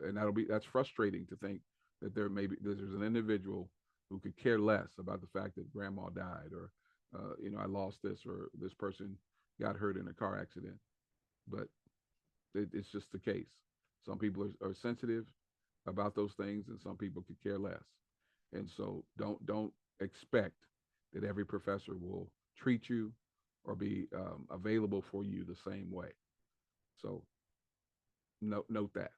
and that's frustrating to think that there's an individual who could care less about the fact that grandma died, or I lost this, or this person got hurt in a car accident. But it's just the case. Some people are sensitive about those things, and some people could care less. And so don't expect that every professor will treat you or be available for you the same way. So note that.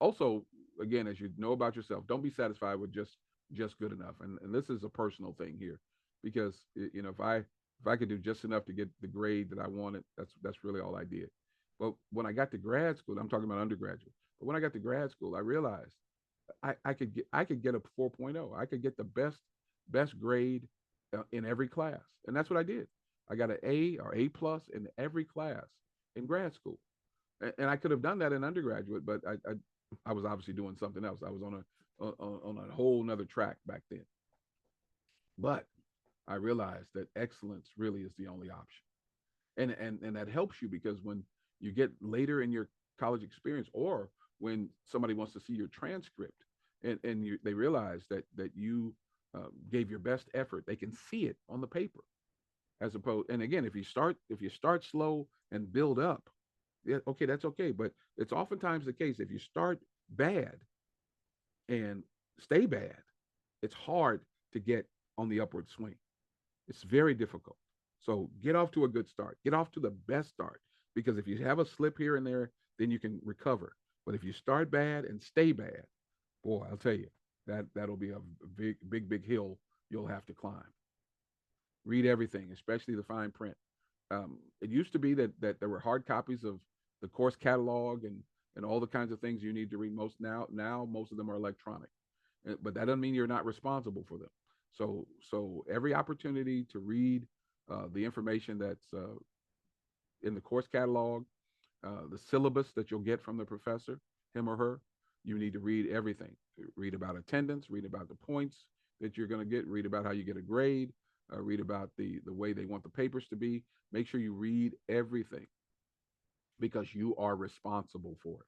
Also, again, as you know about yourself, don't be satisfied with just good enough. And this is a personal thing here, because if I could do just enough to get the grade that I wanted, that's really all I did. But when I got to grad school, I'm talking about undergraduate. But when I got to grad school, I realized I could get a 4.0. I could get the best grade in every class, and that's what I did. I got an A or A plus in every class in grad school, and I could have done that in undergraduate, but I was obviously doing something else. I was on a whole nother track back then. But I realized that excellence really is the only option, and that helps you, because when you get later in your college experience, or when somebody wants to see your transcript, and they realize that you gave your best effort, they can see it on the paper. As opposed, and again, if you start slow and build up, yeah, okay, that's okay. But it's oftentimes the case, if you start bad and stay bad, it's hard to get on the upward swing. It's very difficult. So get off to a good start. Get off to the best start, because if you have a slip here and there, then you can recover. But if you start bad and stay bad, boy, I'll tell you, that'll be a big hill you'll have to climb. Read everything, especially the fine print. It used to be that there were hard copies of the course catalog and all the kinds of things you need to read. Now most of them are electronic, but that doesn't mean you're not responsible for them. So every opportunity to read the information that's in the course catalog, the syllabus that you'll get from the professor, him or her, you need to read everything. Read about attendance, read about the points that you're going to get, read about how you get a grade, read about the way they want the papers to be. Make sure you read everything, because you are responsible for it.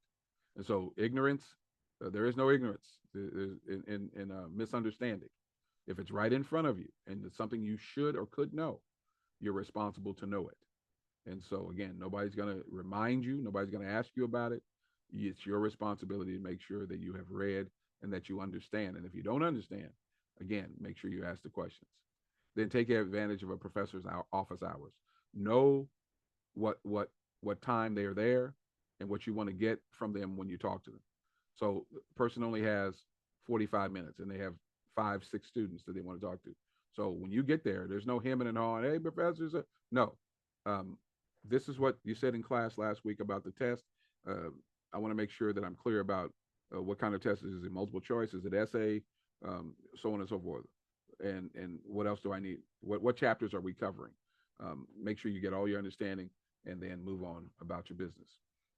And so ignorance, there is no ignorance in misunderstanding. If it's right in front of you and it's something you should or could know, you're responsible to know it. And so again, nobody's going to remind you, nobody's going to ask you about it. It's your responsibility to make sure that you have read and that you understand. And if you don't understand, again, make sure you ask the questions. Then take advantage of a professor's office hours. Know what time they are there and what you want to get from them when you talk to them. So the person only has 45 minutes and they have 5, 6 students that they want to talk to. So when you get there, there's no hemming and hawing. Hey, professors, no. This is what you said in class last week about the test. I want to make sure that I'm clear about what kind of test is it. Multiple choice? Is it essay? So on and so forth. And what else do I need? What chapters are we covering? Make sure you get all your understanding, and then move on about your business.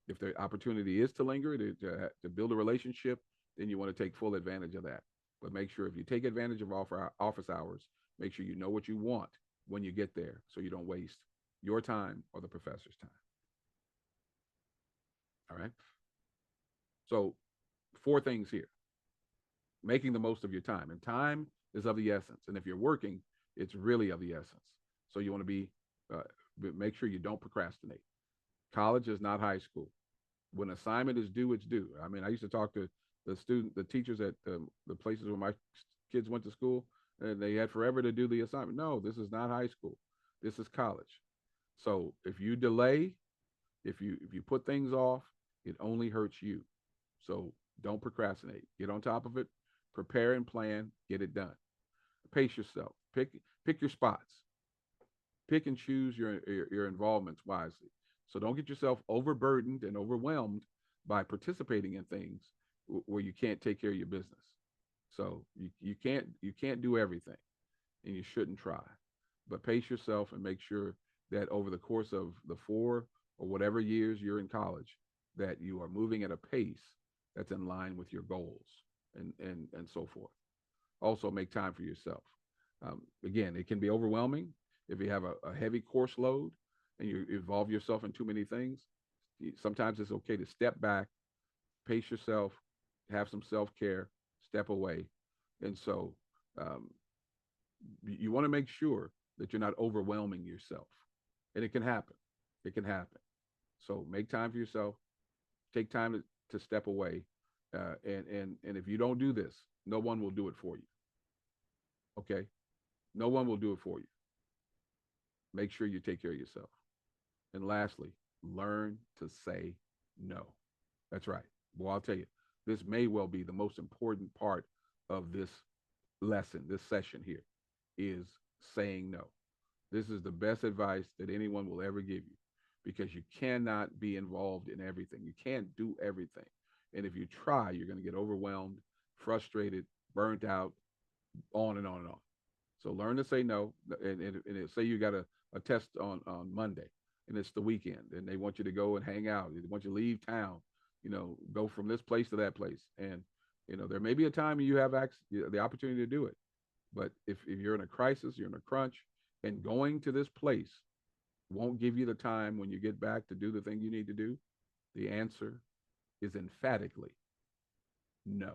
If the opportunity is to linger, to build a relationship, then you want to take full advantage of that. But make sure if you take advantage of office hours, make sure you know what you want when you get there, so you don't waste your time or the professor's time. All right. So, four things here: making the most of your time, and time is of the essence. And if you're working, it's really of the essence. So you want to uh, make sure you don't procrastinate. College is not high school. When assignment is due, it's due. I mean, I used to talk to the teachers at the places where my kids went to school, and they had forever to do the assignment. No, this is not high school. This is college. So if you delay, if you put things off, it only hurts you. So don't procrastinate. Get on top of it. Prepare and plan. Get it done. Pace yourself. Pick your spots. Pick and choose your involvements wisely. So don't get yourself overburdened and overwhelmed by participating in things where you can't take care of your business. So you can't do everything, and you shouldn't try. But pace yourself and make sure that over the course of the 4 or whatever years you're in college, that you are moving at a pace that's in line with your goals, and so forth. Also, make time for yourself. Again, it can be overwhelming if you have a heavy course load and you involve yourself in too many things. Sometimes it's okay to step back, pace yourself, have some self care, step away. And so um, you want to make sure that you're not overwhelming yourself. And it can happen. It can happen. So make time for yourself, take time to step away. And if you don't do this, no one will do it for you. Okay? No one will do it for you. Make sure you take care of yourself. And lastly, learn to say no. That's right. Well, I'll tell you, this may well be the most important part of this lesson, this session here, is saying no. This is the best advice that anyone will ever give you, because you cannot be involved in everything. You can't do everything. And if you try, you're going to get overwhelmed, frustrated, burnt out, on and on and on. So learn to say no. And say you got a test on Monday, and it's the weekend, and they want you to go and hang out. They want you to leave town, go from this place to that place. And, there may be a time you have the opportunity to do it. But if you're in a crisis, you're in a crunch, and going to this place won't give you the time when you get back to do the thing you need to do, the answer is emphatically no.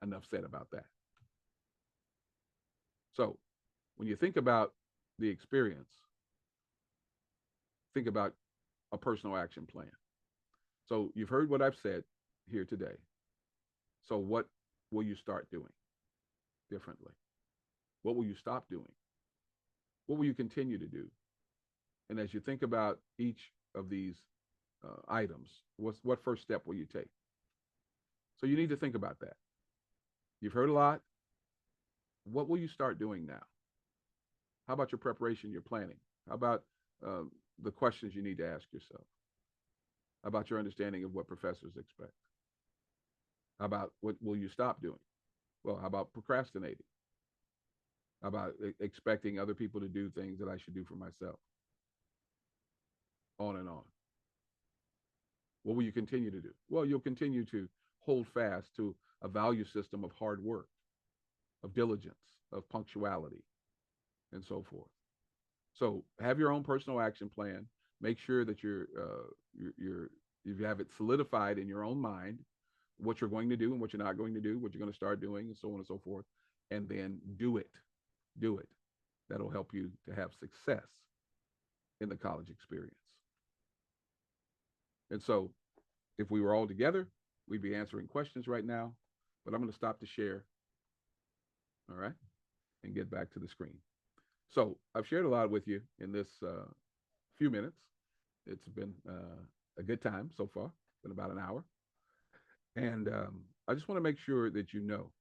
Enough said about that. So when you think about the experience, think about a personal action plan. So you've heard what I've said here today. So what will you start doing differently? What will you stop doing? What will you continue to do? And as you think about each of these items, what first step will you take? So you need to think about that. You've heard a lot. What will you start doing now? How about your preparation, your planning? How about the questions you need to ask yourself? How about your understanding of what professors expect? How about what will you stop doing? Well, how about procrastinating? How about expecting other people to do things that I should do for myself? On and on. What will you continue to do? Well, you'll continue to hold fast to a value system of hard work, of diligence, of punctuality, and so forth. So have your own personal action plan. Make sure that you have it solidified in your own mind, what you're going to do and what you're not going to do, what you're going to start doing, and so on and so forth. And then do it. Do it. That'll help you to have success in the college experience. And so if we were all together, we'd be answering questions right now. But I'm going to stop the share. All right. And get back to the screen. So I've shared a lot with you in this few minutes. It's been a good time so far. It's been about an hour. And I just want to make sure that you know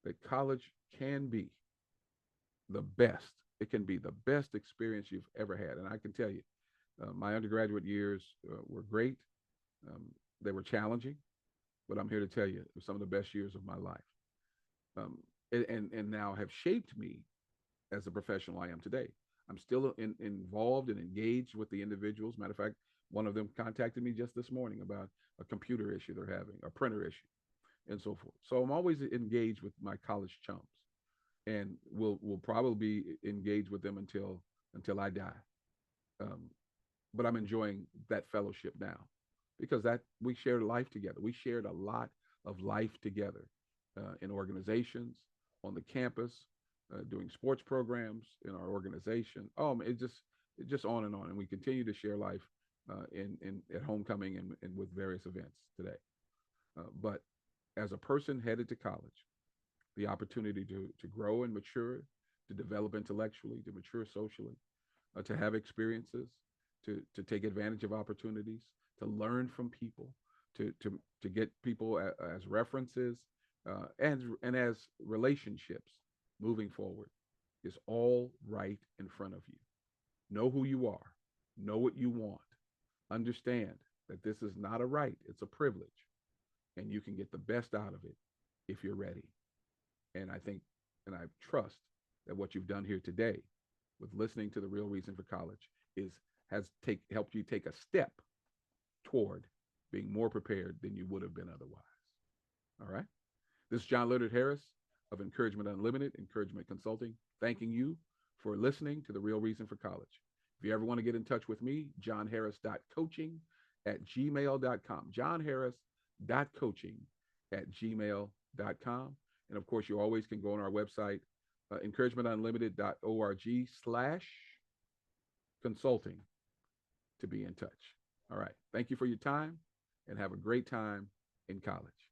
that college can be the best. It can be the best experience you've ever had. And I can tell you, my undergraduate years were great. Um, they were challenging, but I'm here to tell you, it was some of the best years of my life. Um, and now have shaped me as the professional I am today. I'm still involved and engaged with the individuals. Matter of fact, one of them contacted me just this morning about a computer issue they're having, a printer issue, and so forth. So I'm always engaged with my college chums, and will probably be engaged with them until I die. Um, but I'm enjoying that fellowship now because that we shared life together. We shared a lot of life together in organizations, on the campus, doing sports programs in our organization. It just on and on. And we continue to share life in at homecoming and with various events today. But as a person headed to college, the opportunity to grow and mature, to develop intellectually, to mature socially, to have experiences, to take advantage of opportunities, to learn from people, to get people as references, and as relationships moving forward is all right in front of you. Know who you are, know what you want, understand that this is not a right, it's a privilege, and you can get the best out of it if you're ready. And I think, and I trust that what you've done here today with listening to the real reason for college is has take helped you take a step toward being more prepared than you would have been otherwise. All right. This is John Leonard Harris of Encouragement Unlimited, Encouragement Consulting, thanking you for listening to the real reason for college. If you ever want to get in touch with me, johnharris.coaching@gmail.com. johnharris.coaching@gmail.com. And of course, you always can go on our website, encouragementunlimited.org/consulting to be in touch. All right. Thank you for your time and have a great time in college.